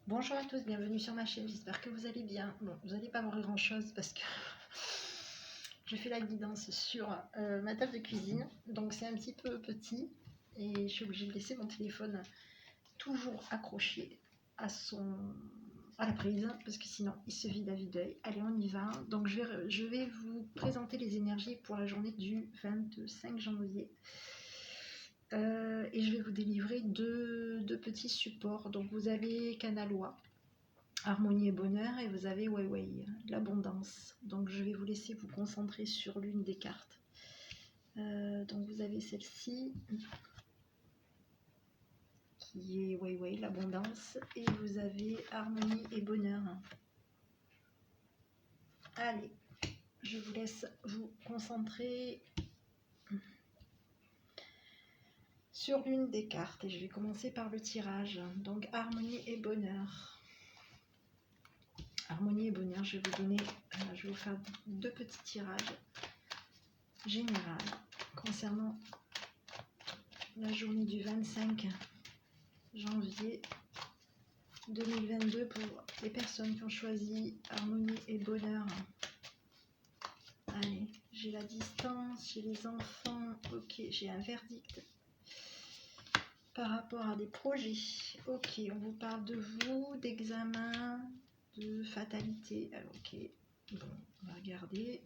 Bonjour à tous, bienvenue sur ma chaîne, j'espère que vous allez bien. Bon, vous n'allez pas voir grand chose parce que je fais la guidance sur ma table de cuisine, donc c'est un petit peu petit et je suis obligée de laisser mon téléphone toujours accroché à à la prise parce que sinon il se vide à vue d'œil. Allez, on y va. Donc je vais vous présenter les énergies pour la journée du 25 janvier. Et je vais vous délivrer deux petits supports. Donc vous avez Canalois, Harmonie et bonheur, et vous avez Weiwei, l'abondance. Donc je vais vous laisser vous concentrer sur l'une des cartes. Donc vous avez celle-ci qui est Weiwei, l'abondance, et vous avez Harmonie et bonheur. Allez, je vous laisse vous concentrer sur l'une des cartes et je vais commencer par le tirage. Donc harmonie et bonheur. Harmonie et bonheur, je vais vous donner, je vais vous faire deux petits tirages général concernant la journée du 25 janvier 2022 pour les personnes qui ont choisi harmonie et bonheur. Allez, j'ai la distance, j'ai les enfants, ok, j'ai un verdict par rapport à des projets. Ok, on vous parle de vous, d'examen, de fatalité. Alors, ok, bon, on va regarder.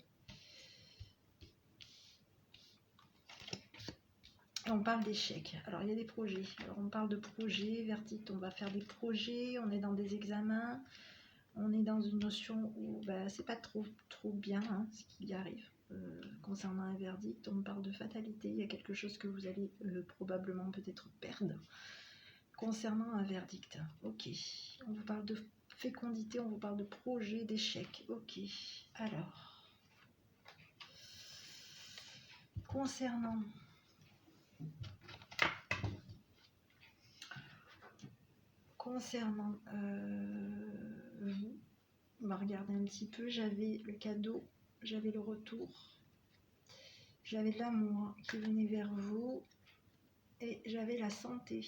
On parle d'échecs. Alors, il y a des projets. Alors, on parle de projets, verdict, on va faire des projets, on est dans des examens, on est dans une notion où c'est pas trop bien ce qui y arrive. Concernant un verdict, on parle de fatalité, il y a quelque chose que vous allez probablement peut-être perdre. Concernant un verdict, ok. On vous parle de fécondité, on vous parle de projet, d'échec, ok. Alors, concernant vous, on va regarder un petit peu, j'avais le cadeau, j'avais le retour, j'avais de l'amour qui venait vers vous et j'avais la santé.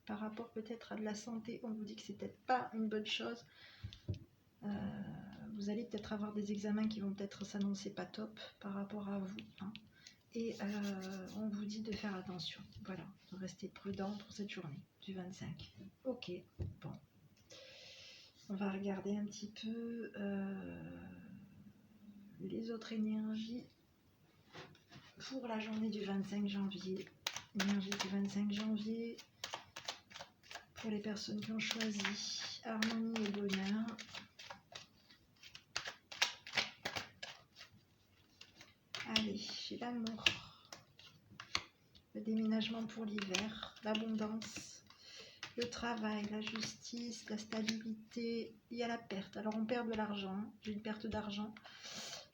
Par rapport peut-être à de la santé, on vous dit que c'est peut-être pas une bonne chose. Vous allez peut-être avoir des examens qui vont peut-être s'annoncer pas top par rapport à vous. Et on vous dit de faire attention. Voilà, de rester prudent pour cette journée du 25. Ok, bon. On va regarder un petit peu les autres énergies pour la journée du 25 janvier. Énergie du 25 janvier pour les personnes qui ont choisi harmonie et bonheur. Allez, j'ai l'amour, le déménagement pour l'hiver, l'abondance, le travail, la justice, la stabilité, il y a la perte. Alors on perd de l'argent, j'ai une perte d'argent.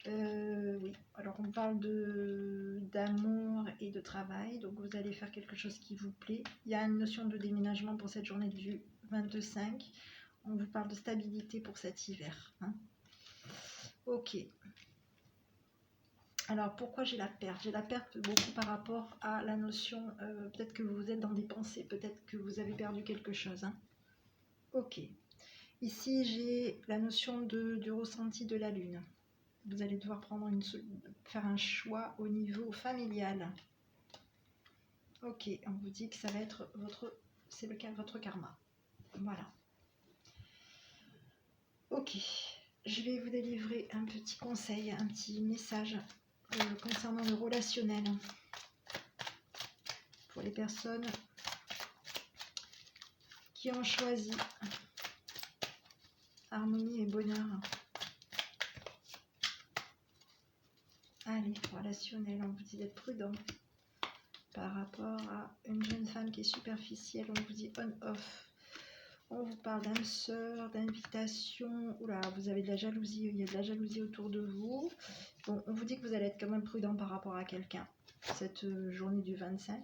Oui, alors on parle d'amour et de travail, donc vous allez faire quelque chose qui vous plaît. Il y a une notion de déménagement pour cette journée du 25. On vous parle de stabilité pour cet hiver. Ok. Alors pourquoi j'ai la perte? J'ai la perte beaucoup par rapport à la notion, peut-être que vous êtes dans des pensées, peut-être que vous avez perdu quelque chose. Ok. Ici j'ai la notion du ressenti de la lune. Vous allez devoir faire un choix au niveau familial. Ok, on vous dit que ça va être c'est le cas de votre karma. Voilà. Ok, je vais vous délivrer un petit conseil, un petit message concernant le relationnel pour les personnes qui ont choisi harmonie et bonheur. Allez, relationnel, on vous dit d'être prudent par rapport à une jeune femme qui est superficielle, on vous dit on-off. On vous parle d'âme sœur, d'invitation. Oula, vous avez de la jalousie, il y a de la jalousie autour de vous. Bon, on vous dit que vous allez être quand même prudent par rapport à quelqu'un cette journée du 25.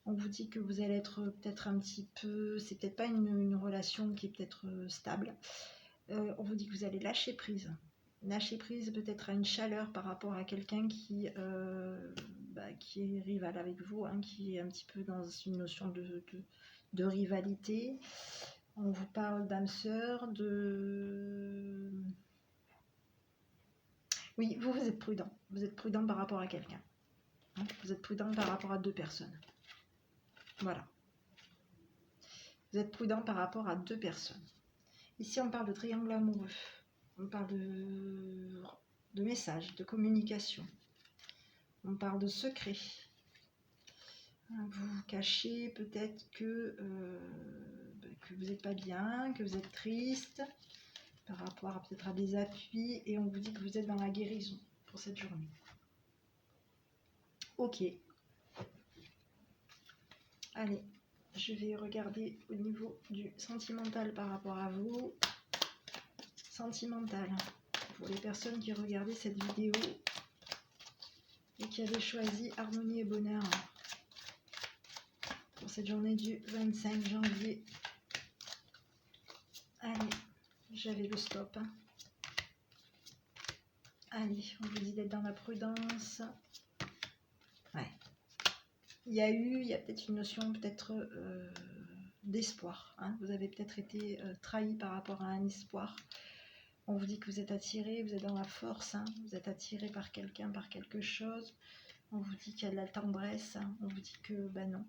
On vous dit que vous allez être peut-être un petit peu, c'est peut-être pas une relation qui est peut-être stable. On vous dit que vous allez lâcher prise. Lâcher prise peut-être à une chaleur par rapport à quelqu'un qui est rival avec vous, qui est un petit peu dans une notion de rivalité. On vous parle d'âme sœur, de... Oui, vous êtes prudent. Vous êtes prudent par rapport à quelqu'un. Hein, vous êtes prudent par rapport à deux personnes. Voilà. Vous êtes prudent par rapport à deux personnes. Ici, on parle de triangle amoureux. On parle de messages, de communication. On parle de secrets. Vous vous cachez peut-être que vous n'êtes pas bien, que vous êtes triste par rapport à peut-être à des appuis, et on vous dit que vous êtes dans la guérison pour cette journée. Ok. Allez, je vais regarder au niveau du sentimental par rapport à vous. Sentimental, pour les personnes qui regardaient cette vidéo et qui avaient choisi harmonie et bonheur pour cette journée du 25 janvier. Allez, j'avais le stop. Allez, on vous dit d'être dans la prudence. Ouais. Il y a peut-être une notion d'espoir. Hein. Vous avez peut-être été trahi par rapport à un espoir. On vous dit que vous êtes attiré, vous êtes dans la force. Hein. Vous êtes attiré par quelqu'un, par quelque chose. On vous dit qu'il y a de la tendresse. Hein. On vous dit que non.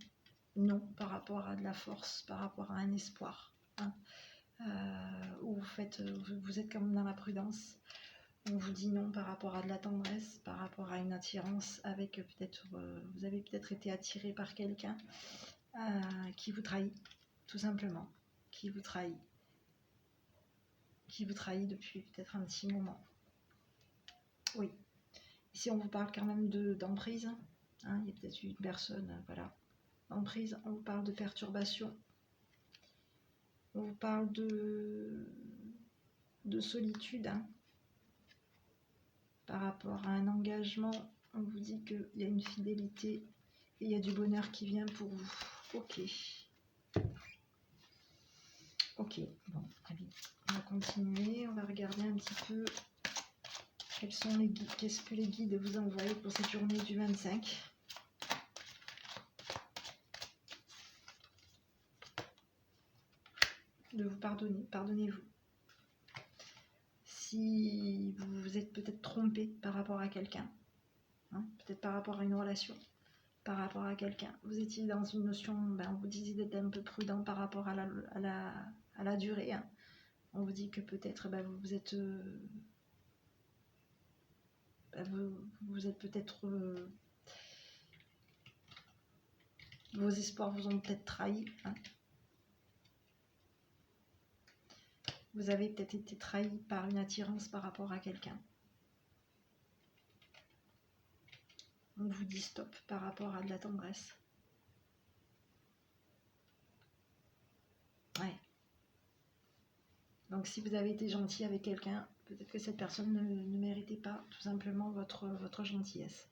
Non, par rapport à de la force, par rapport à un espoir. Hein. Où vous êtes quand même dans la prudence. On vous dit non par rapport à de la tendresse, par rapport à une attirance avec peut-être, vous avez peut-être été attiré par quelqu'un qui vous trahit, tout simplement, qui vous trahit depuis peut-être un petit moment. Oui, ici on vous parle quand même d'emprise, hein, il y a peut-être une personne, voilà, emprise, on vous parle de perturbation, on vous parle de solitude, hein. Par rapport à un engagement, on vous dit qu'il y a une fidélité et il y a du bonheur qui vient pour vous. Ok. Ok, bon, allez, on va continuer, on va regarder un petit peu quels sont les guides, qu'est-ce que les guides vous envoient pour cette journée du 25. De vous pardonner, pardonnez-vous. Si vous vous êtes peut-être trompé par rapport à quelqu'un, hein, peut-être par rapport à une relation, par rapport à quelqu'un, vous étiez dans une notion, on vous disait d'être un peu prudent par rapport à la durée, hein. On vous dit que peut-être vous êtes peut-être vos espoirs vous ont peut-être trahi, hein. Vous avez peut-être été trahi par une attirance par rapport à quelqu'un. On vous dit stop par rapport à de la tendresse. Ouais. Donc si vous avez été gentil avec quelqu'un, peut-être que cette personne ne méritait pas tout simplement votre gentillesse.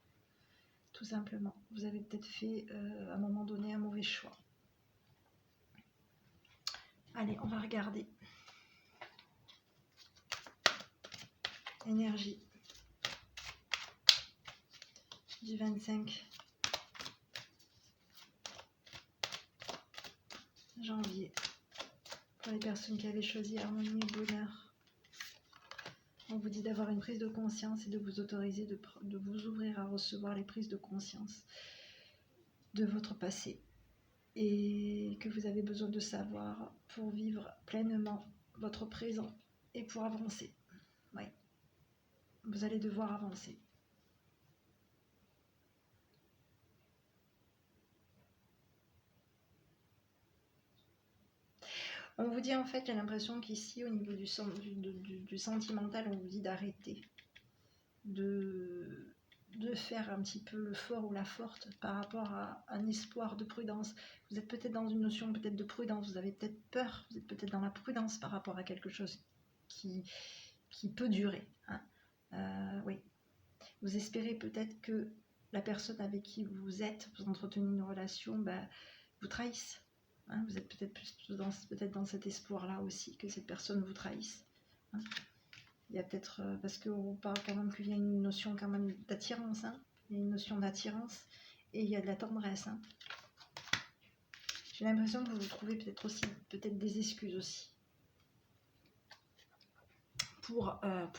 Tout simplement. Vous avez peut-être fait à un moment donné un mauvais choix. Allez, on va regarder. Énergie du 25 janvier. Pour les personnes qui avaient choisi harmonie et bonheur. On vous dit d'avoir une prise de conscience et de vous autoriser de vous ouvrir à recevoir les prises de conscience de votre passé. Et que vous avez besoin de savoir pour vivre pleinement votre présent et pour avancer. Oui. Vous allez devoir avancer. On vous dit en fait, j'ai l'impression qu'ici au niveau du sentimental, on vous dit d'arrêter. De faire un petit peu le fort ou la forte par rapport à un espoir de prudence. Vous êtes peut-être dans une notion peut-être de prudence, vous avez peut-être peur, vous êtes peut-être dans la prudence par rapport à quelque chose qui peut durer. Hein. Oui. Vous espérez peut-être que la personne avec qui vous entretenez une relation, vous trahisse. Hein. Vous êtes peut-être dans cet espoir-là aussi, que cette personne vous trahisse. Hein. Il y a peut-être, parce qu'on parle quand même qu'il y a une notion quand même d'attirance, hein. Il y a une notion d'attirance et il y a de la tendresse. Hein. J'ai l'impression que vous vous trouvez peut-être des excuses aussi. Pour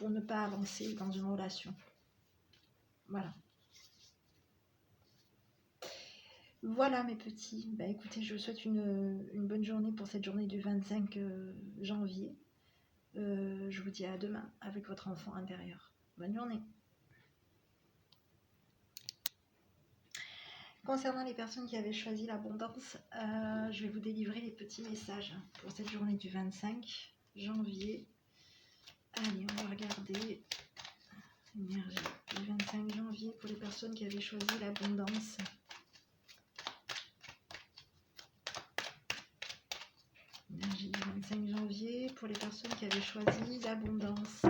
ne pas avancer dans une relation. Voilà. Voilà mes petits. Bah, écoutez, je vous souhaite une bonne journée pour cette journée du 25 janvier. Je vous dis à demain avec votre enfant intérieur. Bonne journée. Concernant les personnes qui avaient choisi l'abondance, je vais vous délivrer les petits messages pour cette journée du 25 janvier. Allez, on va regarder l'énergie du 25 janvier pour les personnes qui avaient choisi l'abondance. Énergie du 25 janvier pour les personnes qui avaient choisi l'abondance.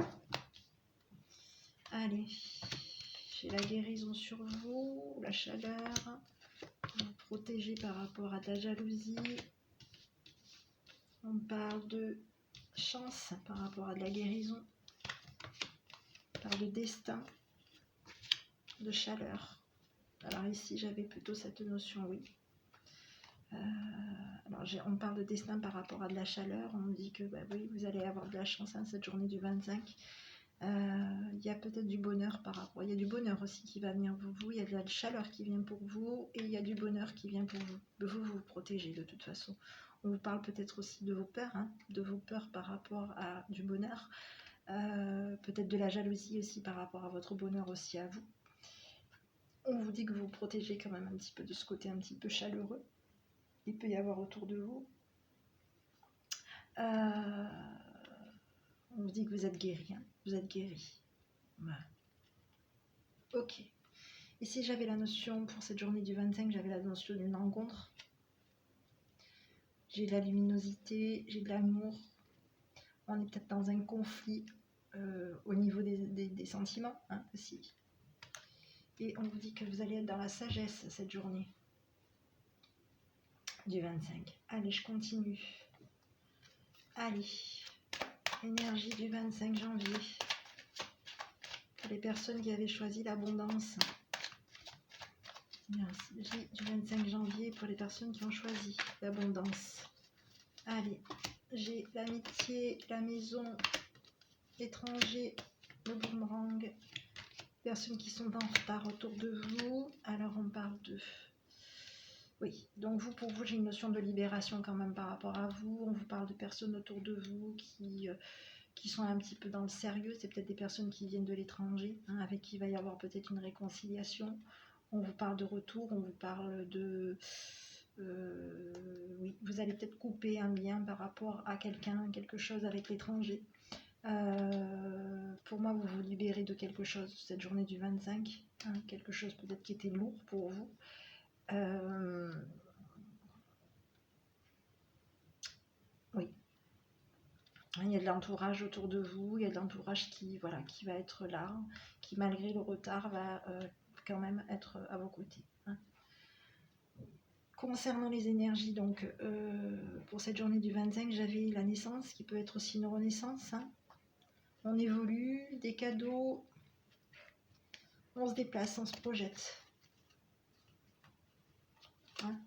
Allez, j'ai la guérison sur vous, la chaleur, protégé par rapport à de la jalousie. On parle de chance par rapport à de la guérison. On parle de destin, de chaleur. Alors ici, j'avais plutôt cette notion, oui. Alors on parle de destin par rapport à de la chaleur. On me dit que bah, oui, vous allez avoir de la chance cette journée du 25. Il y a peut-être du bonheur par rapport. Il y a du bonheur aussi qui va venir pour vous. Il y a de la chaleur qui vient pour vous et il y a du bonheur qui vient pour vous. Vous vous protégez de toute façon. On vous parle peut-être aussi de vos peurs, de vos peurs par rapport à du bonheur. Peut-être de la jalousie aussi par rapport à votre bonheur aussi à vous. On vous dit que vous vous protégez quand même un petit peu de ce côté un petit peu chaleureux. Il peut y avoir autour de vous. On vous dit que vous êtes guéri. Vous êtes guéri. Voilà. Ok. Ici, j'avais la notion, pour cette journée du 25, j'avais la notion d'une rencontre. J'ai de la luminosité, j'ai de l'amour. On est peut-être dans un conflit au niveau des sentiments aussi. Et on vous dit que vous allez être dans la sagesse cette journée du 25. Allez, je continue. Allez, énergie du 25 janvier. Pour les personnes qui avaient choisi l'abondance. Énergie du 25 janvier pour les personnes qui ont choisi l'abondance. Allez, j'ai l'amitié, la maison, l'étranger, le boomerang, personnes qui sont en retard autour de vous. Alors on parle de... Oui, donc vous, pour vous, j'ai une notion de libération quand même par rapport à vous. On vous parle de personnes autour de vous qui sont un petit peu dans le sérieux. C'est peut-être des personnes qui viennent de l'étranger, avec qui il va y avoir peut-être une réconciliation. On vous parle de retour, on vous parle de... oui, vous allez peut-être couper un lien par rapport à quelqu'un, quelque chose avec l'étranger. Pour moi, vous vous libérez de quelque chose cette journée du 25, quelque chose peut-être qui était lourd pour vous. Oui, il y a de l'entourage autour de vous, il y a de l'entourage qui va être là, qui malgré le retard va quand même être à vos côtés. Concernant les énergies, donc pour cette journée du 25, j'avais la naissance qui peut être aussi une renaissance. On évolue, des cadeaux, on se déplace, on se projette.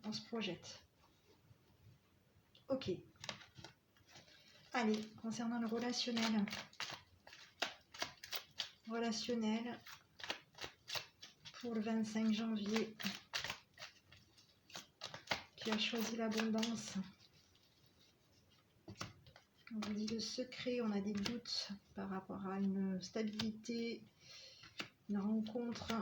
On se projette. Ok. Allez, concernant le relationnel. Relationnel pour le 25 janvier. Qui a choisi l'abondance. On vous dit le secret, on a des doutes par rapport à une stabilité, une rencontre,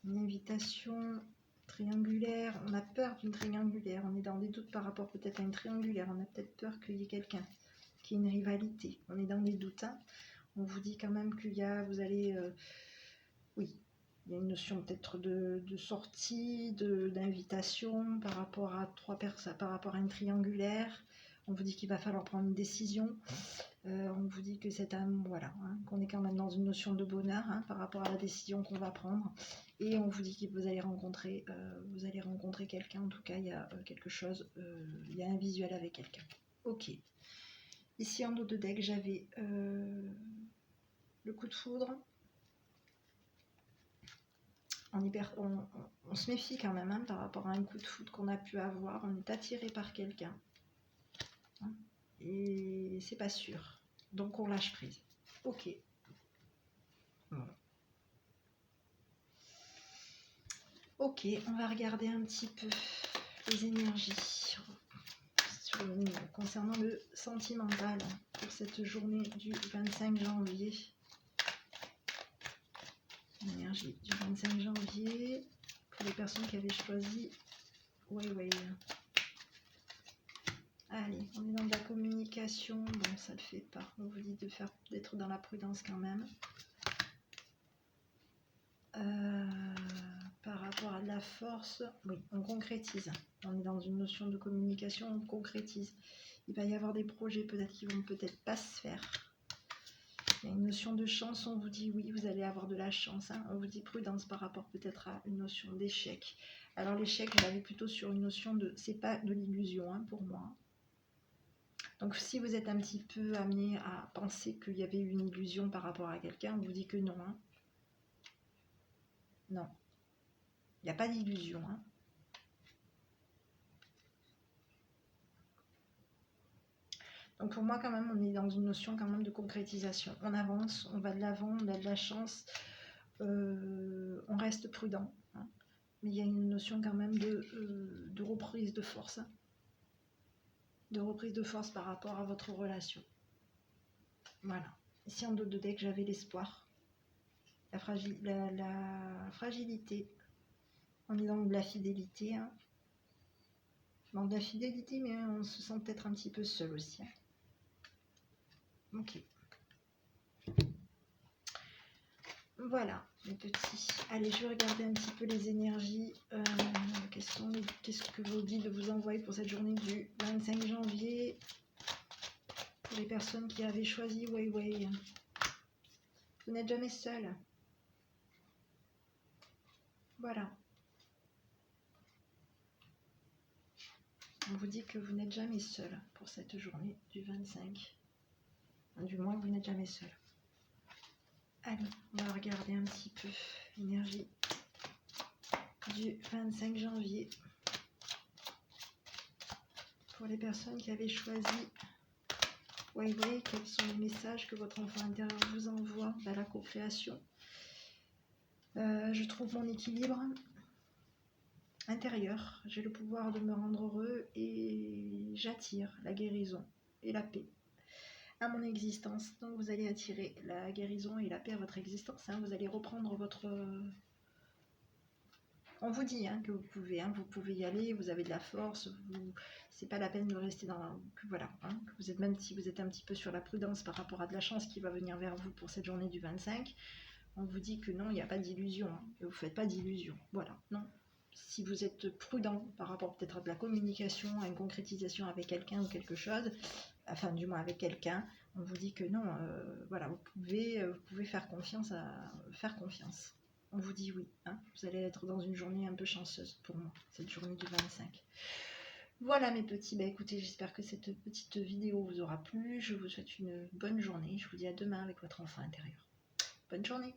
une invitation triangulaire. On a peur d'une triangulaire, on est dans des doutes par rapport peut-être à une triangulaire. On a peut-être peur qu'il y ait quelqu'un qui ait une rivalité. On est dans des doutes. On vous dit quand même qu'il y a, vous allez, oui, il y a une notion peut-être de sortie, d'invitation par rapport à trois personnes, par rapport à une triangulaire. On vous dit qu'il va falloir prendre une décision. On vous dit que c'est voilà, qu'on est quand même dans une notion de bonheur par rapport à la décision qu'on va prendre. Et on vous dit que vous allez rencontrer quelqu'un. En tout cas, il y a quelque chose, il y a un visuel avec quelqu'un. Ok. Ici en dos de deck, j'avais le coup de foudre. on se méfie quand même, hein, par rapport à un coup de foudre qu'on a pu avoir. On est attiré par quelqu'un. Hein, et c'est pas sûr. Donc on lâche prise. Ok. Bon. Ok, on va regarder un petit peu les énergies concernant le sentimental pour cette journée du 25 janvier. L'énergie du 25 janvier pour les personnes qui avaient choisi Weiwei. Allez, on est dans de la communication. Bon, ça le fait pas. On vous dit d'être dans la prudence quand même. Par rapport à de la force, oui, on concrétise. On est dans une notion de communication, on concrétise. Il va y avoir des projets peut-être qui vont peut-être pas se faire. Il y a une notion de chance, on vous dit oui, vous allez avoir de la chance. Hein. On vous dit prudence par rapport peut-être à une notion d'échec. Alors l'échec, je l'avais plutôt sur une notion de, c'est pas de l'illusion, hein, pour moi. Donc si vous êtes un petit peu amené à penser qu'il y avait une illusion par rapport à quelqu'un, on vous dit que non. Hein. Non. Il n'y a pas d'illusion. Hein. Donc pour moi quand même, on est dans une notion quand même de concrétisation. On avance, on va de l'avant, on a de la chance, on reste prudent. Hein. Mais il y a une notion quand même de reprise de force. Hein. De reprise de force par rapport à votre relation. Voilà. Ici en dos de deck, j'avais l'espoir. La fragilité. On est dans de la fidélité. Hein. Dans de la fidélité, mais on se sent peut-être un petit peu seul aussi. Hein. Ok. Voilà, les petits. Allez, je vais regarder un petit peu les énergies. Qu'est-ce que vous dit de vous envoyer pour cette journée du 25 janvier pour les personnes qui avaient choisi Weiwei. Vous n'êtes jamais seul. Voilà. On vous dit que vous n'êtes jamais seul pour cette journée du 25. Du moins, vous n'êtes jamais seul. Allez, on va regarder un petit peu l'énergie du 25 janvier pour les personnes qui avaient choisi Weiwei. Quels sont les messages que votre enfant intérieur vous envoie dans la co-création? Je trouve mon équilibre intérieur. J'ai le pouvoir de me rendre heureux et j'attire la guérison et la paix à mon existence. Donc vous allez attirer la guérison et la paix à votre existence. Hein. Vous allez reprendre votre... On vous dit hein, que vous pouvez y aller, vous avez de la force, c'est pas la peine de rester dans... Voilà, hein, que vous êtes, même si vous êtes un petit peu sur la prudence par rapport à de la chance qui va venir vers vous pour cette journée du 25, on vous dit que non, il n'y a pas d'illusion, hein, vous ne faites pas d'illusion. Voilà, non. Si vous êtes prudent par rapport peut-être à de la communication, à une concrétisation avec quelqu'un ou quelque chose, enfin du moins avec quelqu'un, on vous dit que non, voilà, vous pouvez faire confiance faire confiance. On vous dit oui, hein, vous allez être dans une journée un peu chanceuse pour moi, cette journée du 25. Voilà mes petits, bah écoutez, j'espère que cette petite vidéo vous aura plu. Je vous souhaite une bonne journée. Je vous dis à demain avec votre enfant intérieur. Bonne journée.